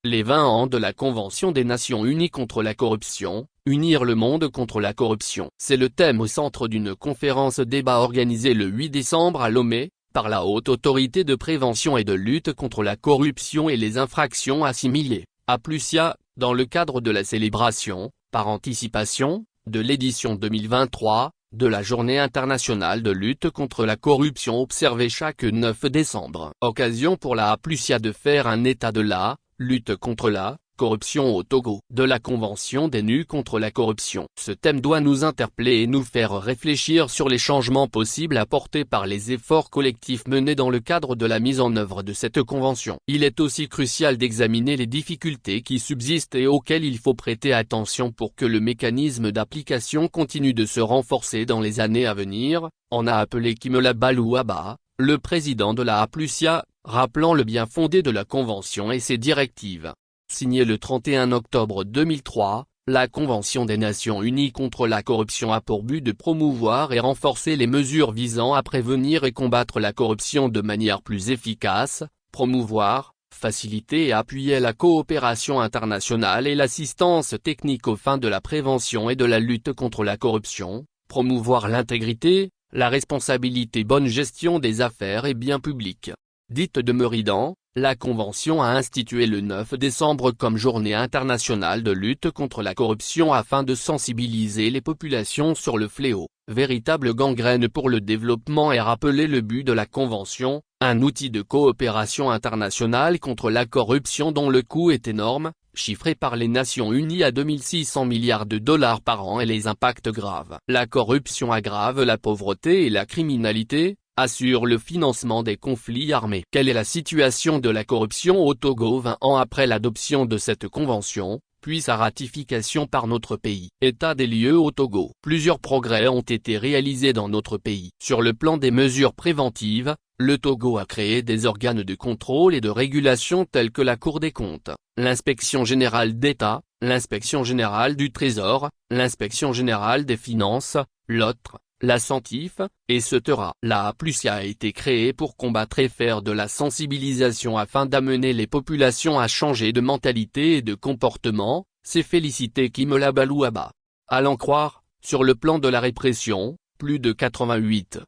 Les 20 ans de la Convention des Nations Unies contre la corruption, unir le monde contre la corruption. C'est le thème au centre d'une conférence-débat organisée le 8 décembre à Lomé, par la Haute Autorité de Prévention et de Lutte contre la Corruption et les Infractions Assimilées, APLUSIA, dans le cadre de la célébration, par anticipation, de l'édition 2023, de la Journée internationale de lutte contre la corruption observée chaque 9 décembre. Occasion pour la APLUSIA de faire un état de la lutte contre la corruption au Togo, de la Convention des NU contre la corruption. Ce thème doit nous interpeller et nous faire réfléchir sur les changements possibles apportés par les efforts collectifs menés dans le cadre de la mise en œuvre de cette convention. Il est aussi crucial d'examiner les difficultés qui subsistent et auxquelles il faut prêter attention pour que le mécanisme d'application continue de se renforcer dans les années à venir, en a appelé Kimela Balouaba, le président de la APLUSIA, rappelant le bien fondé de la Convention et ses directives. Signée le 31 octobre 2003, la Convention des Nations Unies contre la corruption a pour but de promouvoir et renforcer les mesures visant à prévenir et combattre la corruption de manière plus efficace, promouvoir, faciliter et appuyer la coopération internationale et l'assistance technique aux fins de la prévention et de la lutte contre la corruption, promouvoir l'intégrité, la responsabilité bonne gestion des affaires et biens publics. Dite de Meridan, la Convention a institué le 9 décembre comme Journée internationale de lutte contre la corruption afin de sensibiliser les populations sur le fléau, véritable gangrène pour le développement et rappeler le but de la Convention, un outil de coopération internationale contre la corruption dont le coût est énorme, chiffré par les Nations Unies à 2600 milliards de dollars par an et les impacts graves. La corruption aggrave la pauvreté et la criminalité, assure le financement des conflits armés. Quelle est la situation de la corruption au Togo 20 ans après l'adoption de cette convention, puis sa ratification par notre pays? État des lieux au Togo. Plusieurs progrès ont été réalisés dans notre pays. Sur le plan des mesures préventives, le Togo a créé des organes de contrôle et de régulation tels que la Cour des comptes, l'Inspection générale d'État, l'Inspection générale du Trésor, l'Inspection générale des finances, l'autre, la CENTIF, etc. La APLUSIA a été créée pour combattre et faire de la sensibilisation afin d'amener les populations à changer de mentalité et de comportement, s'est félicité Kimela Balouaba. À l'en croire, sur le plan de la répression, plus de 88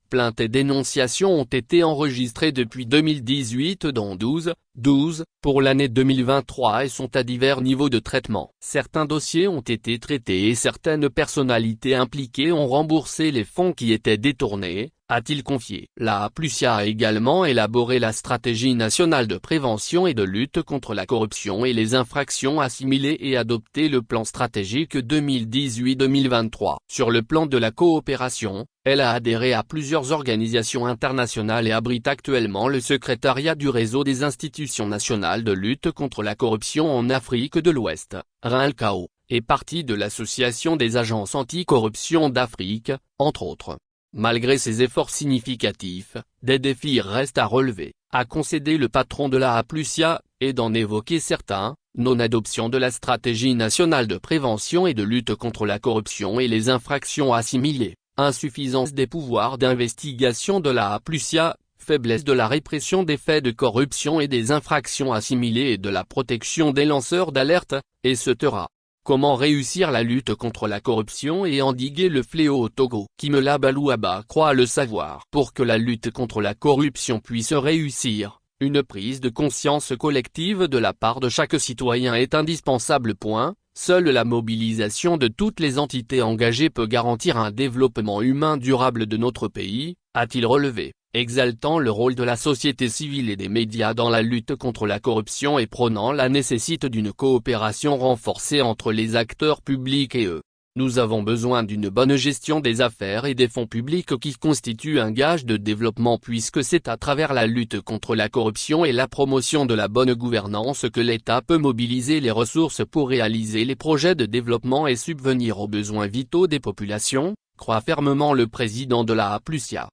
plaintes et dénonciations ont été enregistrées depuis 2018 dont 12 pour l'année 2023 et sont à divers niveaux de traitement. Certains dossiers ont été traités et certaines personnalités impliquées ont remboursé les fonds qui étaient détournés, a-t-il confié. La APLUSIA a également élaboré la stratégie nationale de prévention et de lutte contre la corruption et les infractions assimilées et adopté le plan stratégique 2018-2023. Sur le plan de la coopération, elle a adhéré à plusieurs organisations internationales et abrite actuellement le secrétariat du réseau des institutions nationales de lutte contre la corruption en Afrique de l'Ouest, RINLCAO, et partie de l'Association des agences anticorruption d'Afrique, entre autres. Malgré ces efforts significatifs, des défis restent à relever, a concédé le patron de la APLUSIA, et d'en évoquer certains, non-adoption de la stratégie nationale de prévention et de lutte contre la corruption et les infractions assimilées, insuffisance des pouvoirs d'investigation de la APLUSIA, faiblesse de la répression des faits de corruption et des infractions assimilées et de la protection des lanceurs d'alerte, etc. Comment réussir la lutte contre la corruption et endiguer le fléau au Togo? Kimela Balouaba croit le savoir. Pour que la lutte contre la corruption puisse réussir, une prise de conscience collective de la part de chaque citoyen est indispensable. Seule la mobilisation de toutes les entités engagées peut garantir un développement humain durable de notre pays, a-t-il relevé, exaltant le rôle de la société civile et des médias dans la lutte contre la corruption et prônant la nécessité d'une coopération renforcée entre les acteurs publics et eux. Nous avons besoin d'une bonne gestion des affaires et des fonds publics qui constituent un gage de développement puisque c'est à travers la lutte contre la corruption et la promotion de la bonne gouvernance que l'État peut mobiliser les ressources pour réaliser les projets de développement et subvenir aux besoins vitaux des populations, croit fermement le président de la APLUSIA.